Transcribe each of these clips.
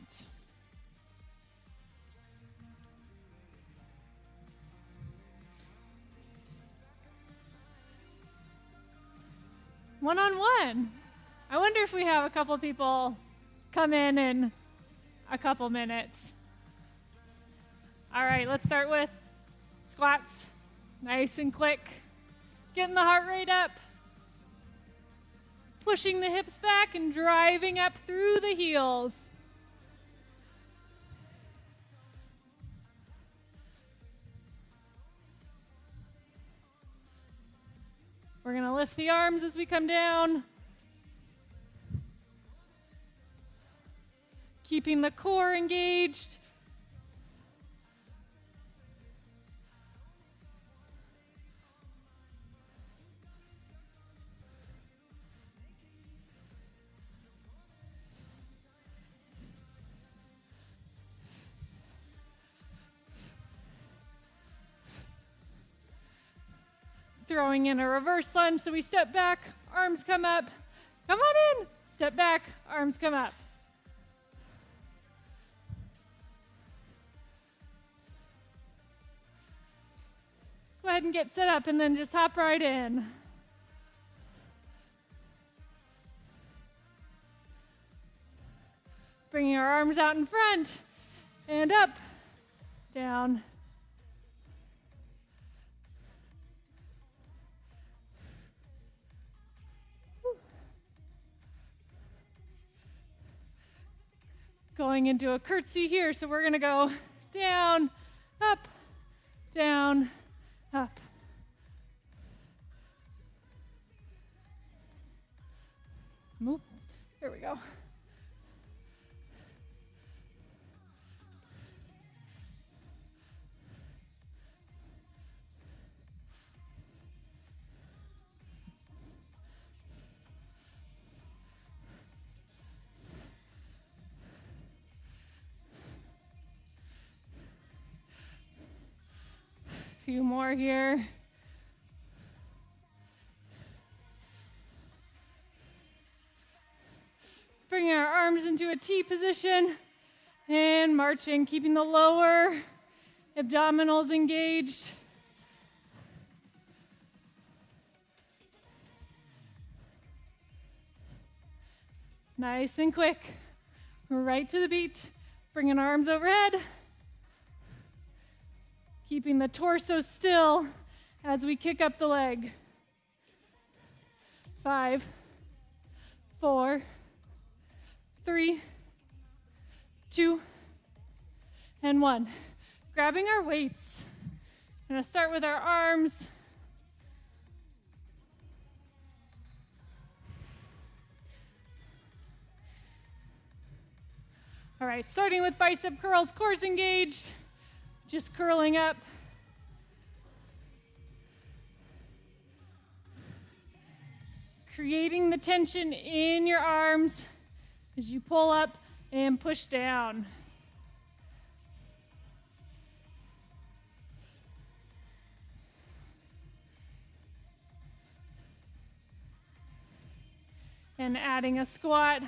count. One-on-one. I wonder if we have a couple people come in a couple minutes. All right, let's start with squats. Nice and quick. Getting the heart rate up. Pushing the hips back and driving up through the heels. We're going to lift the arms as we come down. Keeping the core engaged. Throwing in a reverse lunge, so we step back, arms come up. Come on in. Step back, arms come up. Go ahead and get set up and then just hop right in. Bringing our arms out in front and up, down. Going into a curtsy here, so we're going to go down, up, down, up. Move. There we go. Few more here. Bringing our arms into a T position and marching, keeping the lower abdominals engaged. Nice and quick. Right to the beat. Bringing arms overhead. Keeping the torso still as we kick up the leg. 5, 4, 3, 2, and 1. Grabbing our weights. I'm going to start with our arms. All right, starting with bicep curls, core's engaged. Just curling up. Creating the tension in your arms as you pull up and push down. And adding a squat.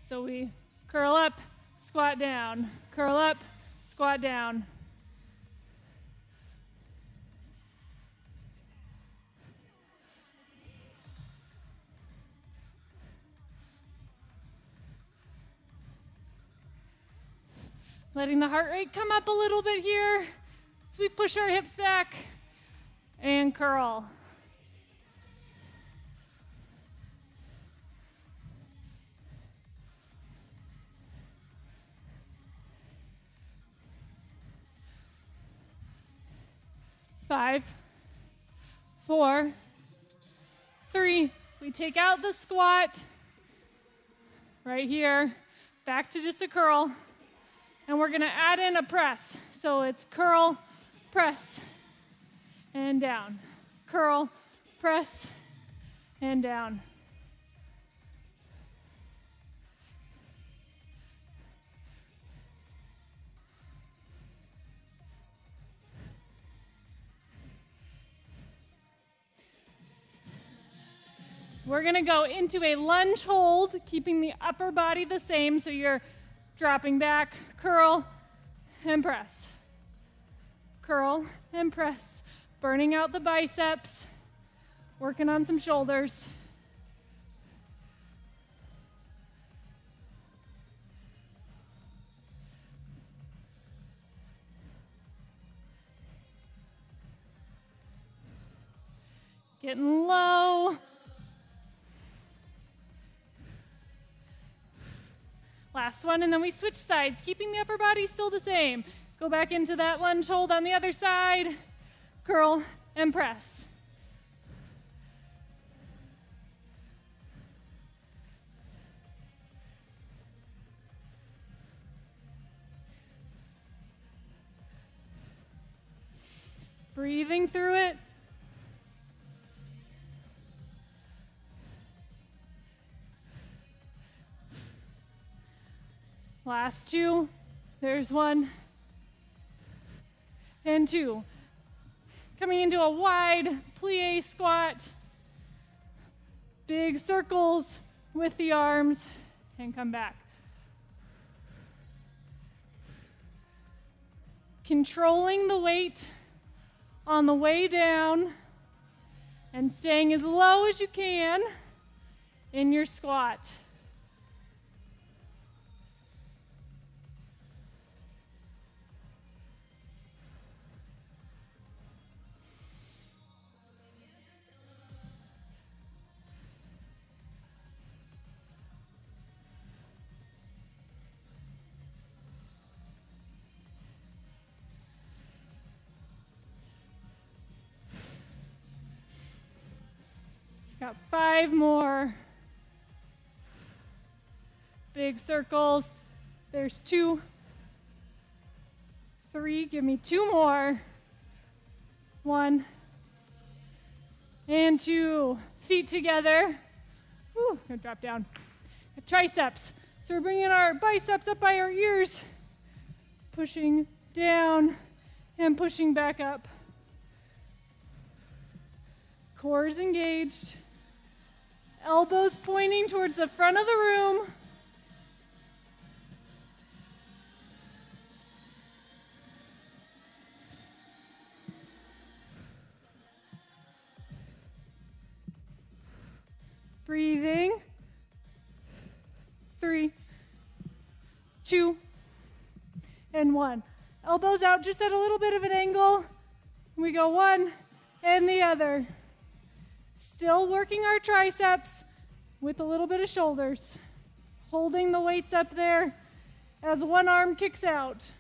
So we curl up, squat down, curl up, squat down. Letting the heart rate come up a little bit here as we push our hips back and curl. Five, 4, 3. We take out the squat right here, back to just a curl. And we're going to add in a press. So it's curl, press, and down. Curl, press, and down. We're going to go into a lunge hold, keeping the upper body the same. So you're Dropping back, curl and press. Curl and press. Burning out the biceps. Working on some shoulders. Getting low. Last one, and then we switch sides, keeping the upper body still the same. Go back into that lunge hold on the other side. Curl and press. Breathing through it. Last two. There's one and two. Coming into a wide plie squat. Big circles with the arms and come back. Controlling the weight on the way down and staying as low as you can in your squat. Got 5 more. Big circles. There's 2, 3. Give me 2 more. 1 and 2. Feet together. Whew, gonna drop down. Triceps. So we're bringing our biceps up by our ears. Pushing down and pushing back up. Core is engaged. Elbows pointing towards the front of the room. Breathing. 3, 2, and 1. Elbows out just at a little bit of an angle. We go one and the other. Still working our triceps with a little bit of shoulders. Holding the weights up there as one arm kicks out.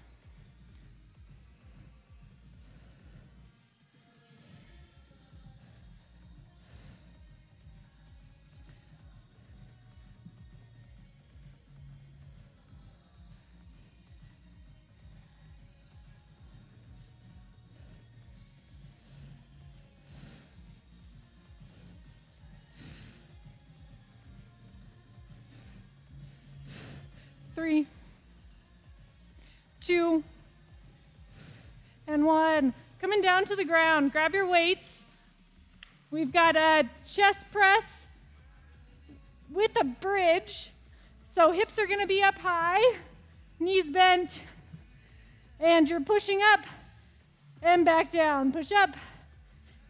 Three, 2, and 1. Coming down to the ground. Grab your weights. We've got a chest press with a bridge. So hips are going to be up high, knees bent, and you're pushing up and back down. Push up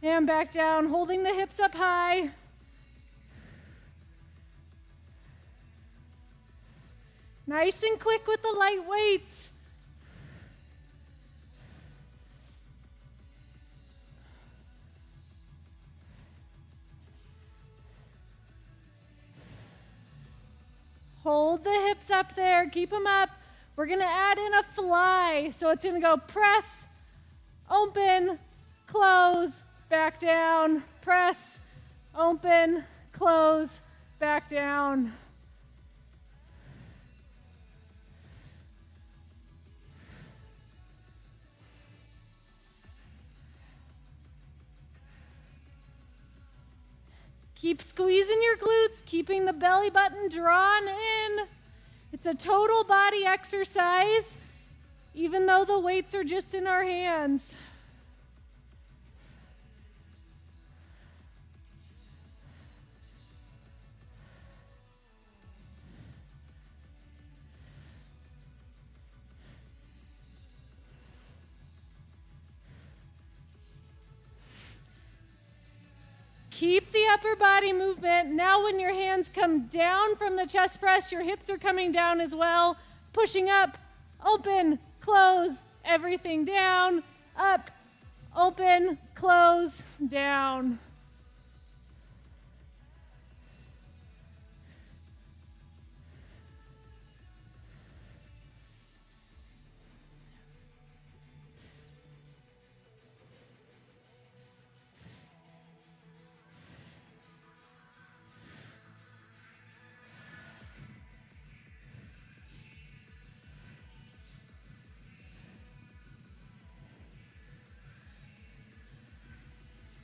and back down, holding the hips up high. Nice and quick with the light weights. Hold the hips up there, keep them up. We're gonna add in a fly. So it's gonna go press, open, close, back down, press, open, close, back down. Keep squeezing your glutes, keeping the belly button drawn in. It's a total body exercise, even though the weights are just in our hands. Keep the upper body movement. Now when your hands come down from the chest press, your hips are coming down as well. Pushing up, open, close, everything down, up, open, close, down.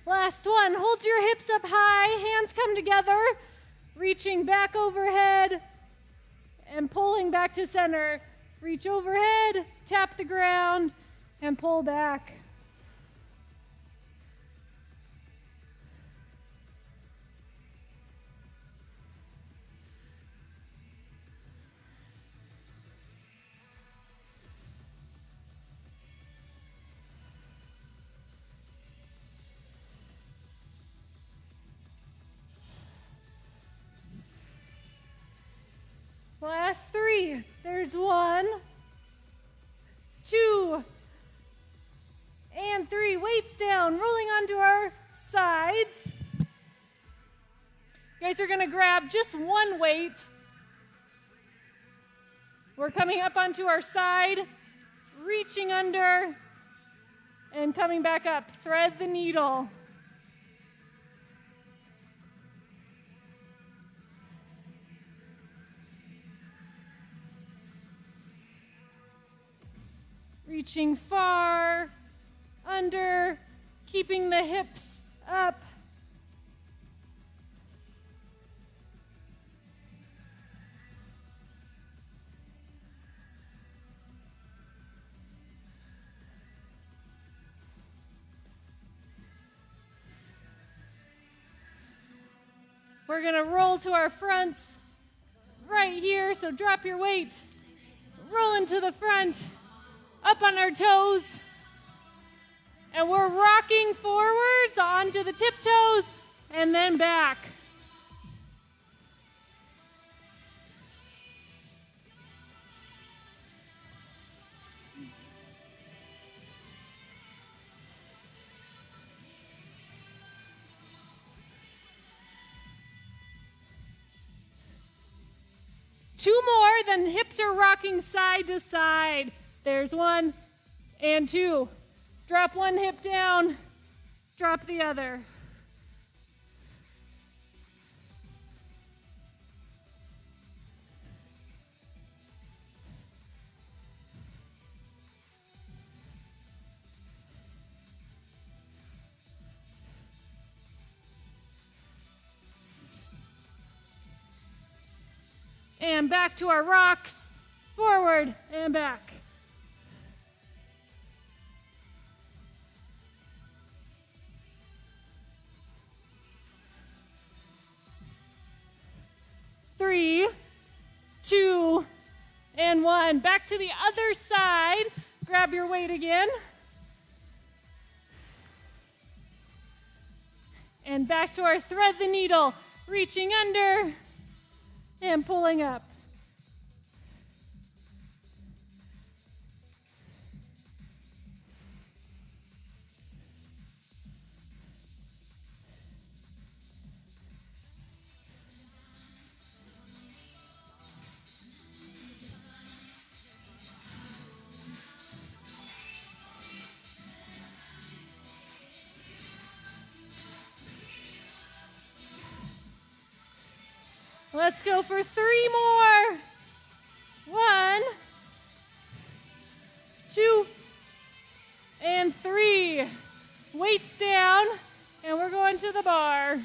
Last one, hold your hips up high, hands come together, reaching back overhead and pulling back to center. Reach overhead, tap the ground, and pull back. Last three. There's 1, 2, and 3. Weights down, rolling onto our sides. You guys are gonna grab just one weight. We're coming up onto our side, reaching under, and coming back up. Thread the needle. Reaching far, under, keeping the hips up. We're gonna roll to our fronts right here, so drop your weight, roll into the front, up on our toes, and we're rocking forwards onto the tiptoes and then back. Two more, then hips are rocking side to side. There's 1 and 2. Drop one hip down, drop the other. And back to our rocks, forward and back. Three, 2, and 1. Back to the other side. Grab your weight again. And back to our thread the needle, reaching under and pulling up. Let's go for 3 more. 1, 2, and 3. Weights down, and we're going to the bar.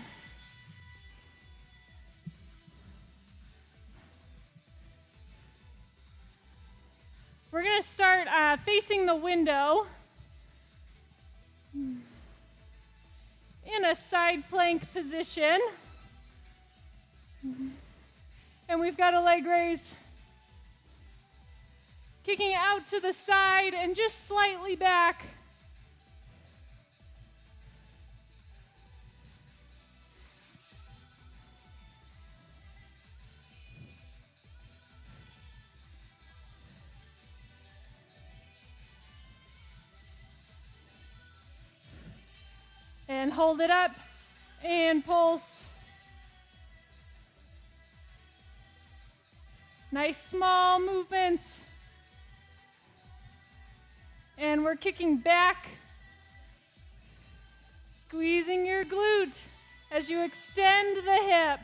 We're going to start facing the window in a side plank position. And we've got a leg raise. Kicking out to the side and just slightly back. And hold it up and pulse. Nice small movements. And we're kicking back, squeezing your glute as you extend the hip.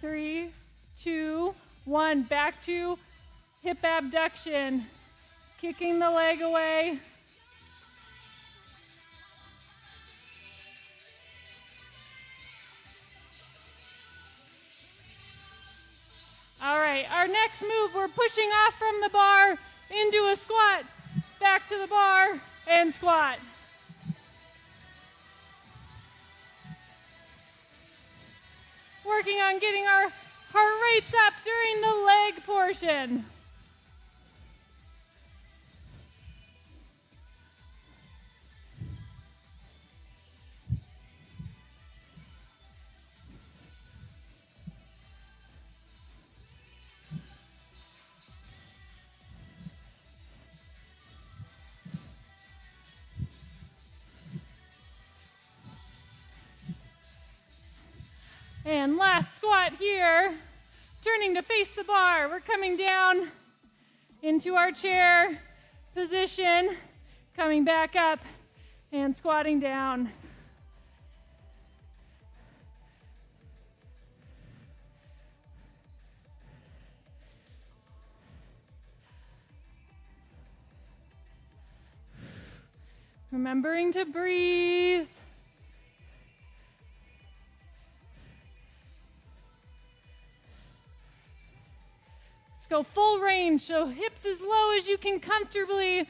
Three, two, one. Back to hip abduction. Kicking the leg away. All right, our next move, we're pushing off from the bar into a squat. Back to the bar and squat. Working on getting our heart rates up during the leg portion. And last squat here, turning to face the bar. We're coming down into our chair position, coming back up and squatting down. Remembering to breathe. Let's go full range, so hips as low as you can comfortably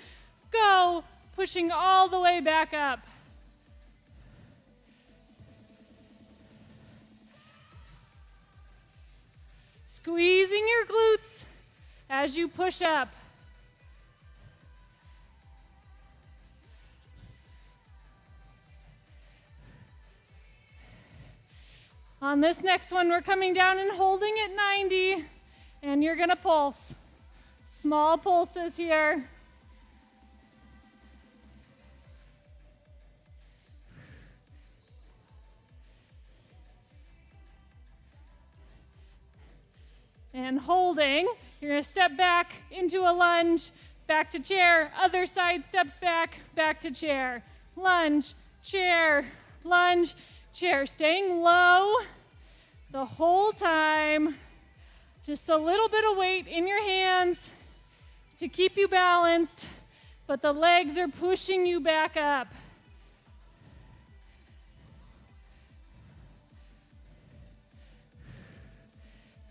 go, pushing all the way back up. Squeezing your glutes as you push up. On this next one, we're coming down and holding at 90. And you're gonna pulse. Small pulses here. And holding, you're gonna step back into a lunge, back to chair, other side steps back, back to chair. Lunge, chair, staying low the whole time. Just a little bit of weight in your hands to keep you balanced, but the legs are pushing you back up.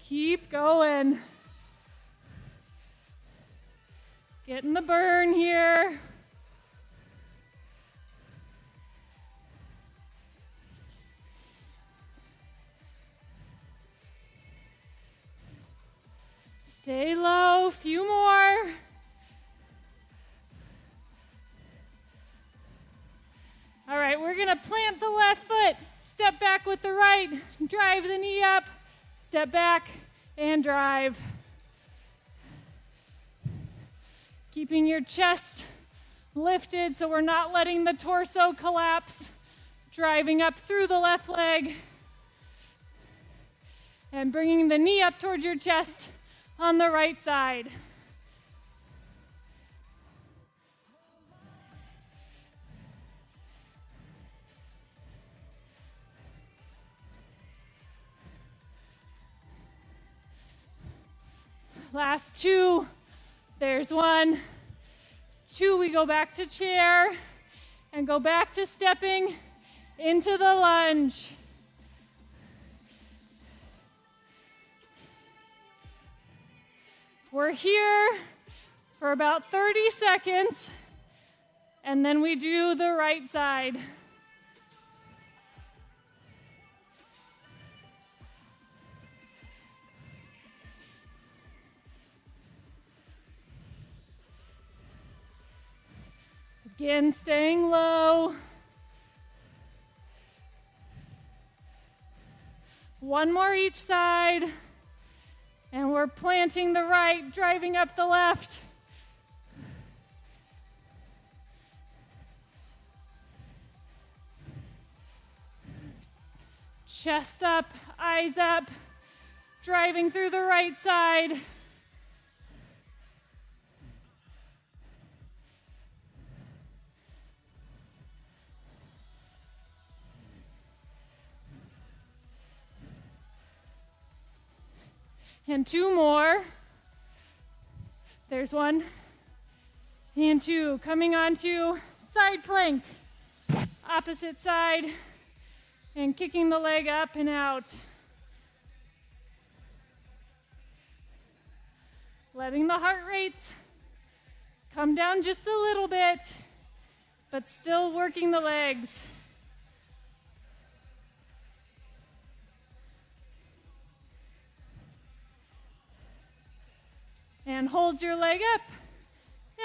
Keep going. Getting the burn here. Stay low, few more. All right, we're gonna plant the left foot, step back with the right, drive the knee up, step back and drive. Keeping your chest lifted so we're not letting the torso collapse. Driving up through the left leg and bringing the knee up towards your chest on the right side. Last two. There's 1, 2. We go back to chair and go back to stepping into the lunge. We're here for about 30 seconds, and then we do the right side. Again, staying low. 1 more each side. And we're planting the right, driving up the left. Chest up, eyes up, driving through the right side. And 2 more. There's 1. And 2. Coming onto side plank. Opposite side. And kicking the leg up and out. Letting the heart rates come down just a little bit, but still working the legs. And hold your leg up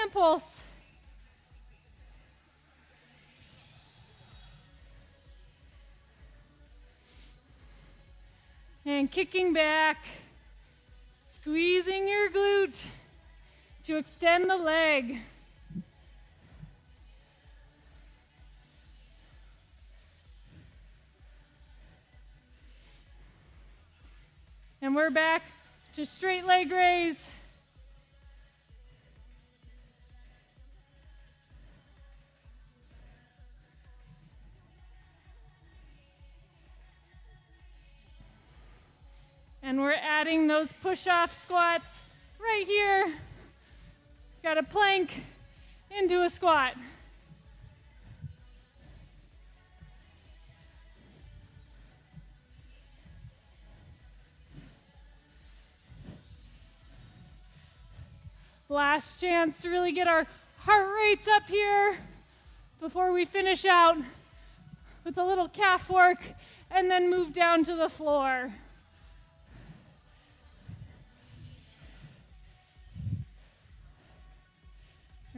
and pulse. And kicking back, squeezing your glute to extend the leg. And we're back to straight leg raise. And we're adding those push-off squats right here. Got a plank into a squat. Last chance to really get our heart rates up here before we finish out with a little calf work and then move down to the floor.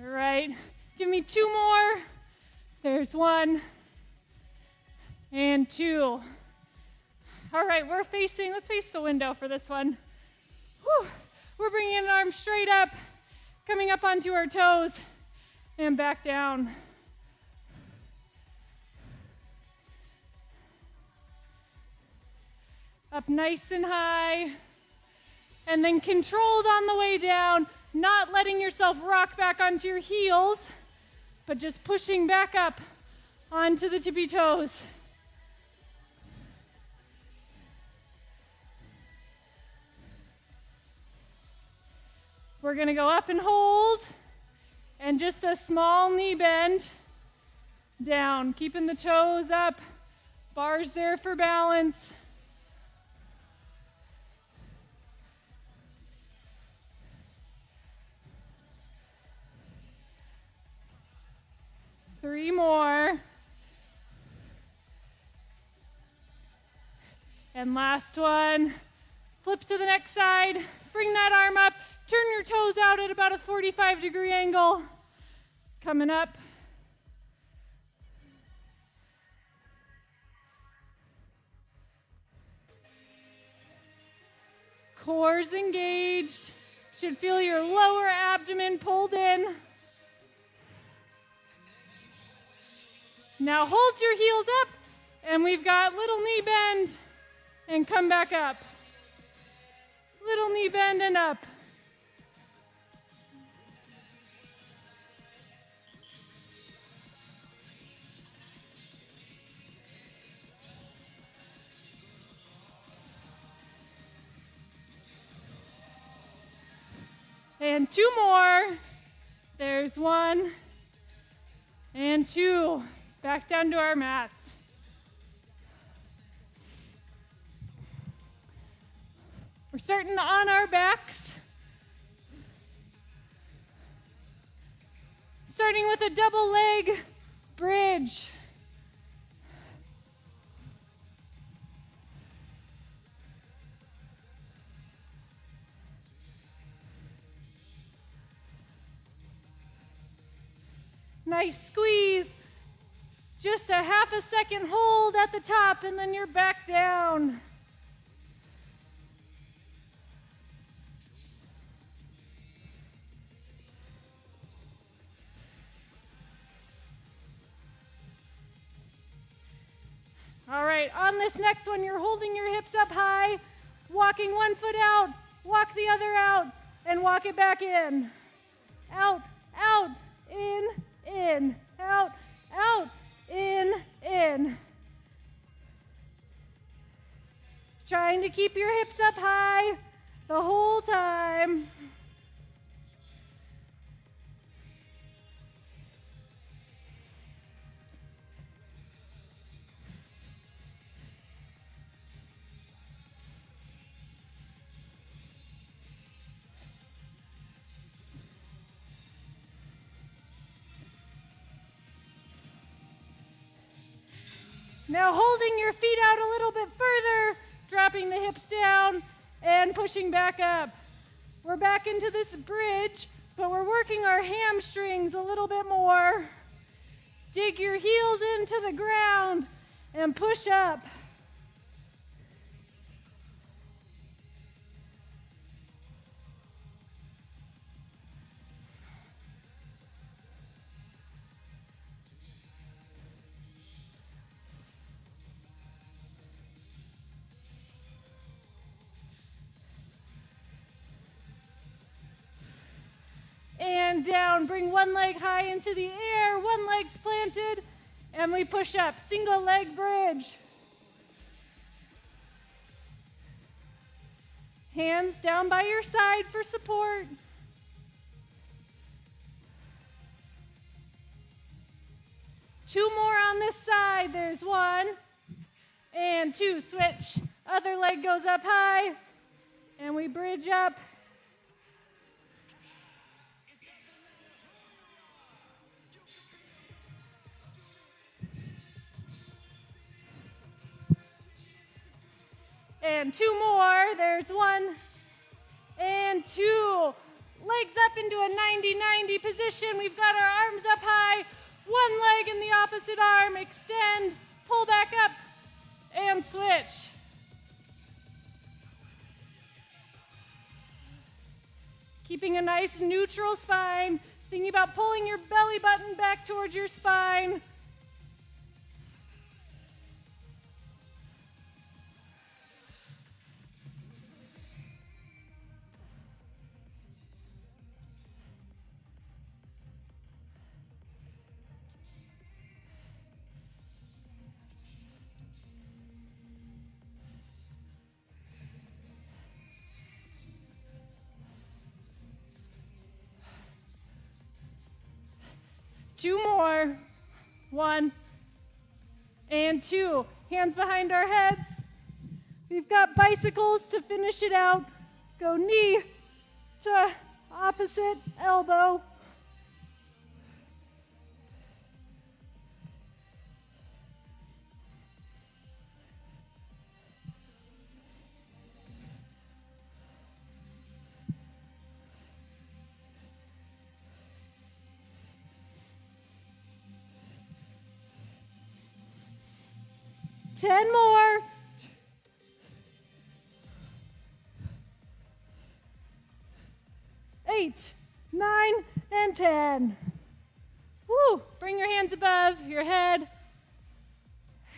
All right, give me 2 more. There's 1 and 2. All right, let's face the window for this one. Whew. We're bringing an arm straight up, coming up onto our toes, and back down. Up nice and high, and then controlled on the way down. Not letting yourself rock back onto your heels, but just pushing back up onto the tippy toes. We're going to go up and hold, and just a small knee bend down, keeping the toes up, bars there for balance. Three more. And last one. Flip to the next side. Bring that arm up. Turn your toes out at about a 45-degree angle. Coming up. Core's engaged. Should feel your lower abdomen pulled in. Now hold your heels up, and we've got little knee bend, and come back up. Little knee bend and up. And 2 more. There's 1 and 2. Back down to our mats. We're starting on our backs. Starting with a double leg bridge. Nice squeeze. Just a half a second hold at the top, and then you're back down. right, on this next one, you're holding your hips up high, walking one foot out, walk the other out, and walk it back in. Out, out, in, out, out, in. Trying to keep your hips up high the whole time. Now holding your feet out a little bit further, dropping the hips down and pushing back up. We're back into this bridge, but we're working our hamstrings a little bit more. Dig your heels into the ground and push up. And down, bring one leg high into the air, one leg's planted, and we push up, single leg bridge. Hands down by your side for support. Two more on this side, there's one, and two, switch. Other leg goes up high, and we bridge up. And two more, there's one, and two. Legs up into a 90-90 position. We've got our arms up high, one leg in the opposite arm, extend, pull back up, and switch. Keeping a nice neutral spine, thinking about pulling your belly button back towards your spine. Two more, one, and two. Hands behind our heads. We've got bicycles to finish it out. Go knee to opposite elbow. Ten more. Eight, 9, and 10. Woo! Bring your hands above your head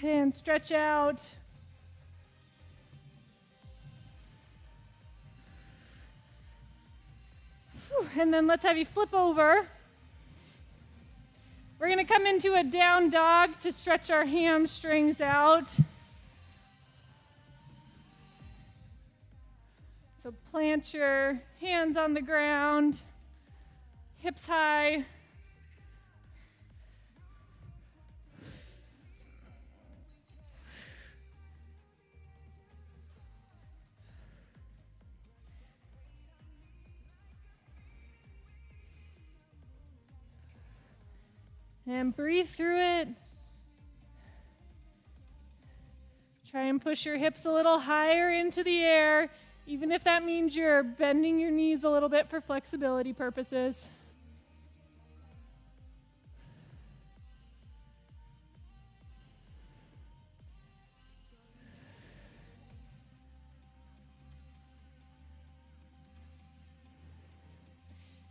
and stretch out. Whew. And then let's have you flip over. We're going to come into a down dog to stretch our hamstrings out. So plant your hands on the ground, hips high. And breathe through it. Try and push your hips a little higher into the air, even if that means you're bending your knees a little bit for flexibility purposes.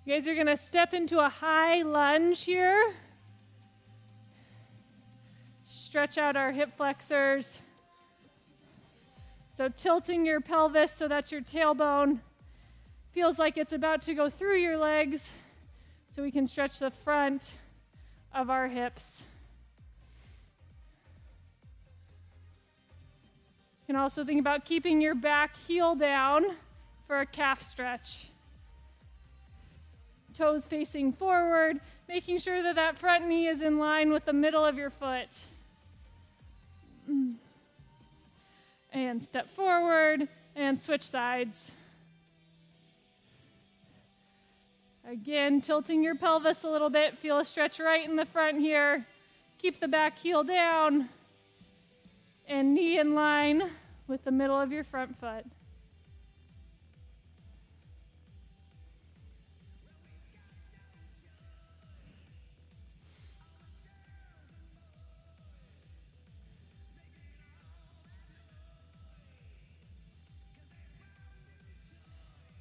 You guys are going to step into a high lunge here. Stretch out our hip flexors. So tilting your pelvis so that your tailbone feels like it's about to go through your legs, so we can stretch the front of our hips. You can also think about keeping your back heel down for a calf stretch. Toes facing forward, making sure that that front knee is in line with the middle of your foot. And step forward and switch sides. Again, tilting your pelvis a little bit. Feel a stretch right in the front here. Keep the back heel down and knee in line with the middle of your front foot.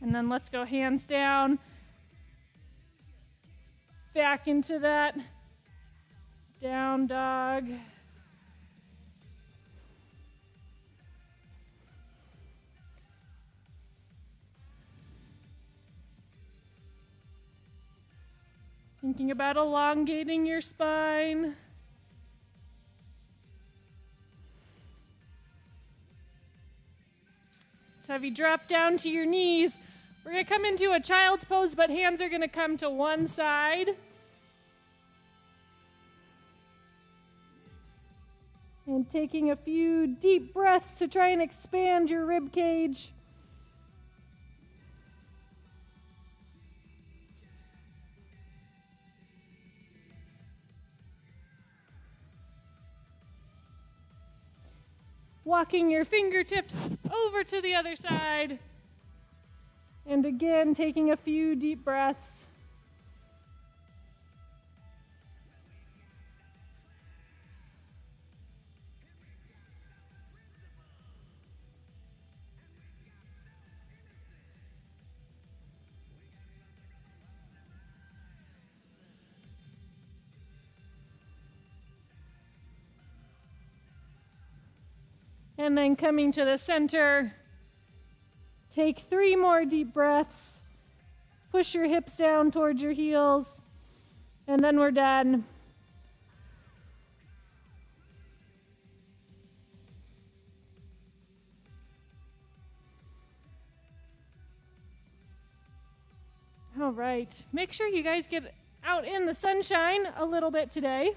And then let's go hands down, back into that down dog. Thinking about elongating your spine. Let's have you drop down to your knees. We're going to come into a child's pose, but hands are going to come to one side. And taking a few deep breaths to try and expand your rib cage. Walking your fingertips over to the other side. And again, taking a few deep breaths. And then coming to the center, take 3 more deep breaths. Push your hips down towards your heels, and then we're done. All right, make sure you guys get out in the sunshine a little bit today.